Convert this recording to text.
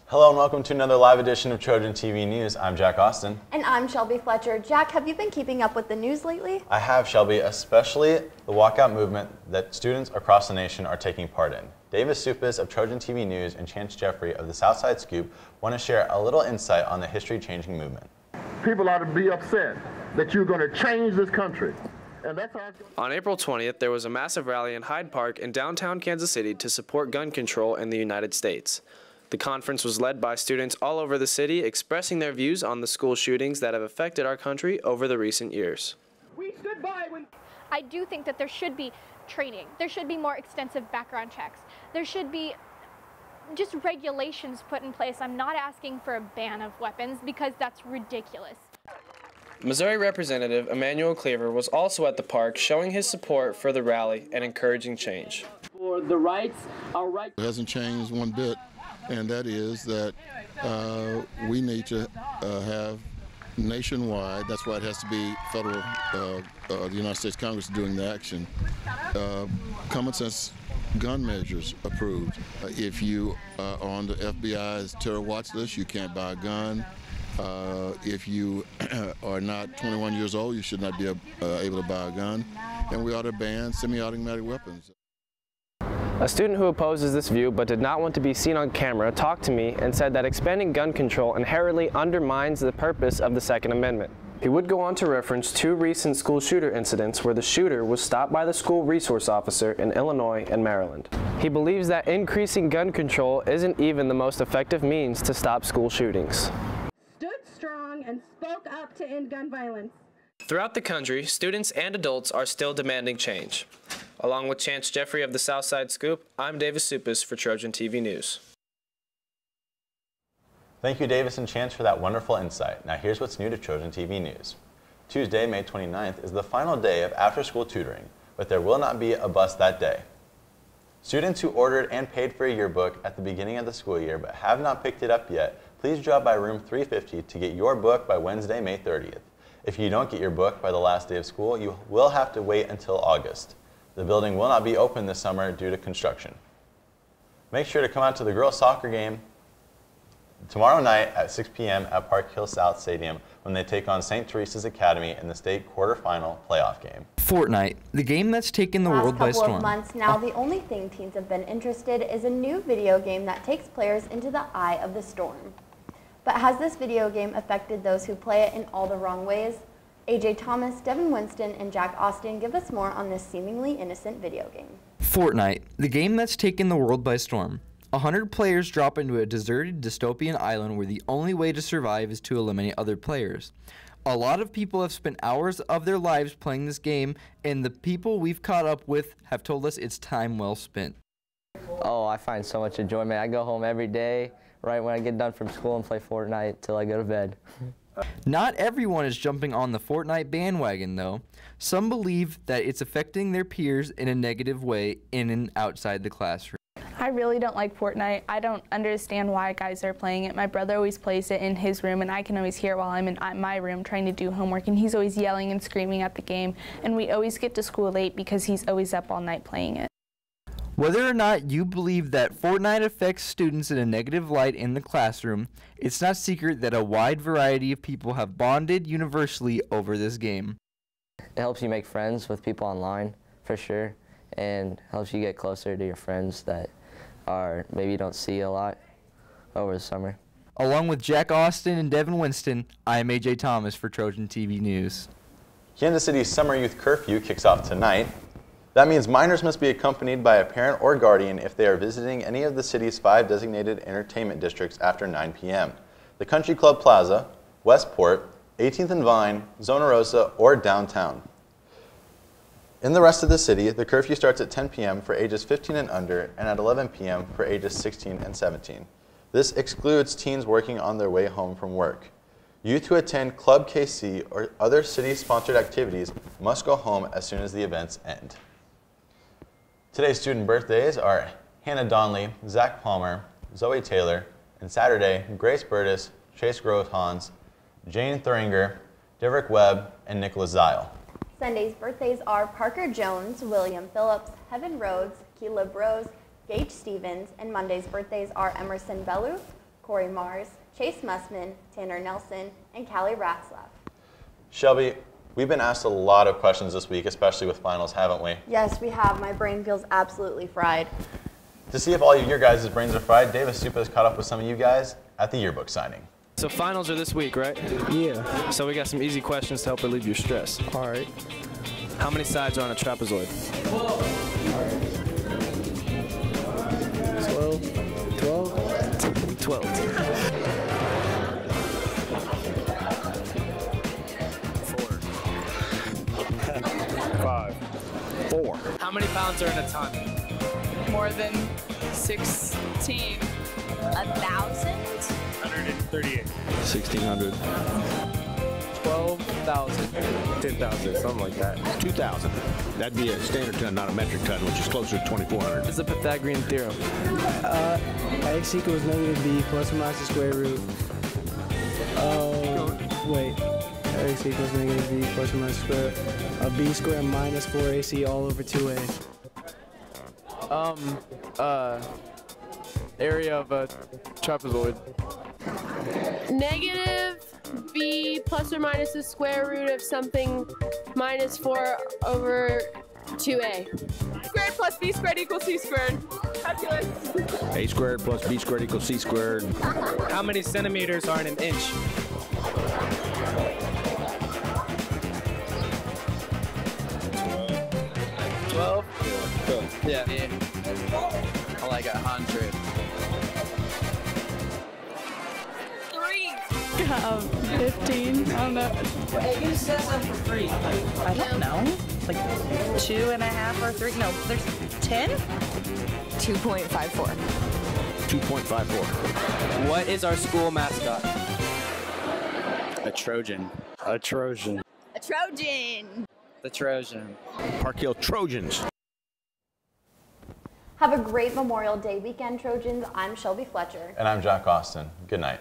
Hello and welcome to another live edition of Trojan TV News. I'm Jack Austin. And I'm Shelby Fletcher. Jack, have you been keeping up with the news lately? I have, Shelby, especially the walkout movement that students across the nation are taking part in. Davis Supis of Trojan TV News and Chance Jeffrey of the Southside Scoop want to share a little insight on the history-changing movement. People ought to be upset that you're going to change this country. And that's how On April 20th, there was a massive rally in Hyde Park in downtown Kansas City to support gun control in the United States. The conference was led by students all over the city expressing their views on the school shootings that have affected our country over the recent years. We stood by when I do think that there should be training. There should be more extensive background checks. There should be just regulations put in place. I'm not asking for a ban of weapons because that's ridiculous. Missouri Representative Emanuel Cleaver was also at the park showing his support for the rally and encouraging change. For the rights, our right. It hasn't changed one bit, and that is that we need to have nationwide, that's why it has to be federal, the United States Congress doing the action, common sense gun measures approved. If you are on the FBI's terror watch list, you can't buy a gun. If you are not 21 years old, you should not be able to buy a gun. And we ought to ban semi-automatic weapons. A student who opposes this view but did not want to be seen on camera talked to me and said that expanding gun control inherently undermines the purpose of the Second Amendment. He would go on to reference two recent school shooter incidents where the shooter was stopped by the school resource officer in Illinois and Maryland. He believes that increasing gun control isn't even the most effective means to stop school shootings. Stood strong and spoke up to end gun violence. Throughout the country, students and adults are still demanding change. Along with Chance Jeffrey of the Southside Scoop, I'm Davis Supis for Trojan TV News. Thank you, Davis and Chance, for that wonderful insight. Now here's what's new to Trojan TV News. Tuesday, May 29th, is the final day of after-school tutoring, but there will not be a bus that day. Students who ordered and paid for a yearbook at the beginning of the school year but have not picked it up yet, please drop by room 350 to get your book by Wednesday, May 30th. If you don't get your book by the last day of school, you will have to wait until August. The building will not be open this summer due to construction. Make sure to come out to the girls' soccer game tomorrow night at 6 p.m. at Park Hill South Stadium when they take on St. Teresa's Academy in the state quarterfinal playoff game. Fortnite, the game that's taken the world by storm. Last couple of months now, the only thing teens have been interested is a new video game that takes players into the eye of the storm. But has this video game affected those who play it in all the wrong ways? AJ Thomas, Devin Winston, and Jack Austin give us more on this seemingly innocent video game. Fortnite, the game that's taken the world by storm. 100 players drop into a deserted dystopian island where the only way to survive is to eliminate other players. A lot of people have spent hours of their lives playing this game, and the people we've caught up with have told us it's time well spent. Oh, I find so much enjoyment. I go home every day, right when I get done from school, and play Fortnite till I go to bed. Not everyone is jumping on the Fortnite bandwagon, though. Some believe that it's affecting their peers in a negative way in and outside the classroom. I really don't like Fortnite. I don't understand why guys are playing it. My brother always plays it in his room, and I can always hear while I'm in my room trying to do homework, and he's always yelling and screaming at the game, and we always get to school late because he's always up all night playing it. Whether or not you believe that Fortnite affects students in a negative light in the classroom, it's not secret that a wide variety of people have bonded universally over this game. It helps you make friends with people online, for sure, and helps you get closer to your friends that maybe you don't see a lot over the summer. Along with Jack Austin and Devin Winston, I'm AJ Thomas for Trojan TV News. Kansas City's summer youth curfew kicks off tonight. That means minors must be accompanied by a parent or guardian if they are visiting any of the city's 5 designated entertainment districts after 9 p.m. The Country Club Plaza, Westport, 18th and Vine, Zona Rosa, or downtown. In the rest of the city, the curfew starts at 10 p.m. for ages 15 and under and at 11 p.m. for ages 16 and 17. This excludes teens working on their way home from work. Youth who attend Club KC or other city-sponsored activities must go home as soon as the events end. Today's student birthdays are Hannah Donnelly, Zach Palmer, Zoe Taylor, and Saturday, Grace Burtis, Chase Grothans, Jane Thuringer, Derek Webb, and Nicholas Zile. Sunday's birthdays are Parker Jones, William Phillips, Heaven Rhodes, Caleb Rose, Gage Stevens, and Monday's birthdays are Emerson Bellew, Corey Mars, Chase Mussman, Tanner Nelson, and Callie Ratzlaff. Shelby, we've been asked a lot of questions this week, especially with finals, haven't we? Yes, we have. My brain feels absolutely fried. To see if all of your guys' brains are fried, Davis Supa has caught up with some of you guys at the yearbook signing. So finals are this week, right? Yeah. So we got some easy questions to help relieve your stress. All right. How many sides are on a trapezoid? 12. 12. 5. 4. How many pounds are in a ton? More than 16. 1,000? 138. 1,600. 12,000. 10,000, something like that. 2,000. That'd be a standard ton, not a metric ton, which is closer to 2,400. What's the Pythagorean theorem? X equals negative b plus or minus the square root. Wait. X equals negative b plus or minus the square root of b squared minus 4ac all over 2a. Area of a trapezoid. Negative b plus or minus the square root of something minus 4 over 2a. Squared plus b squared equals c squared. Calculus. A squared plus b squared equals c squared. How many centimeters are in an inch? 12? Yeah. I like 100. 15. I don't know. Hey, you said something for free. I don't know. Like 2.5 or 3. No, there's 10? 2.54. 2.54. What is our school mascot? A Trojan. A Trojan. A Trojan. The Trojan. Park Hill Trojans. Have a great Memorial Day weekend, Trojans. I'm Shelby Fletcher. And I'm Jack Austin. Good night.